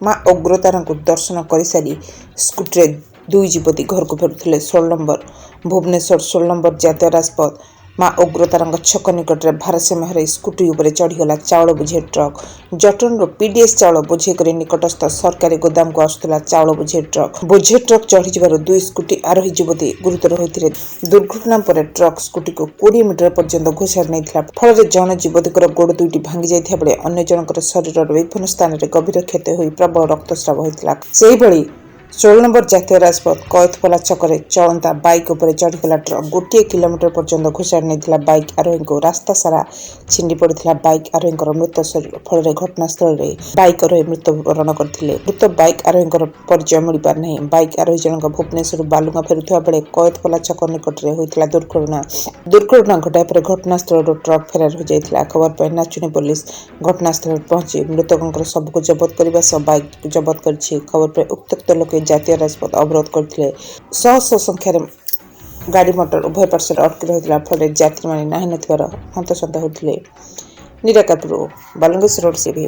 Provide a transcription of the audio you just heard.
माँ उग्रतारा को दर्शन कर सारी स्कूटी दुई युवती घर को फेरुले 16 नंबर भुवनेश्वर 16 नंबर जातीय राजपथ माँ उग्रतारा छक निकट में भारसाम्य हर स्कूटी उपर चढ़ीगला चाउल बोझे ट्रक जटन पीडीएस चाउल बोझे कर निकटस्थ सरकारी गोदाम को आसुला चाउल बोझे ट्रक चढ़ी दुई स्कूटी आरोही युवती गुरुतर होते दुर्घटना पर ट्रक स्कूटी को 20 मीटर पर्यंत घोषाड़ नहीं फल जन युवती गोड़ दुईटी भांगी जाता बेले अन्य जनकर शरीर विभिन्न स्थान में गभीर क्षति हो प्रबल रक्तस्राव होता 16 नंबर जातीय राजपथ कैथपला छकरे चलता बाइक उपर चढ़ीगला ट्रक 1 किलोमीटर पर्यंत घोषाड़ नहीं बाइक आरोही को रास्ता सारा छिंडी पड़ा बाइक आरोही मृत शरीर फल घटनास्थल में बाइक आरोही मृत्युवरण करते मृत बाइक आरोही परिचय मिल पार नहीं बाइक आरोही जनक भुवनेश्वर बालुगा फेरुवा बेले कैथपला छक निकट में होता दुर्घटना घटाई पर घटनास्थल ट्रक फेरार हो जाता खबर पर नाचुनी पुलिस घटनास्थल पहुंची मृतकों सबको जबत करने बाइक जबत कर खबर पर उक्त लोक जातीय राजपथ अवरोध करते शह संख्यार गाड़ी मोटर उभय पार्श्व अटकी रही फल यात्री मैंने ना हंतसंत होते निराकारपुर बालंगेश्वर रोड से भी।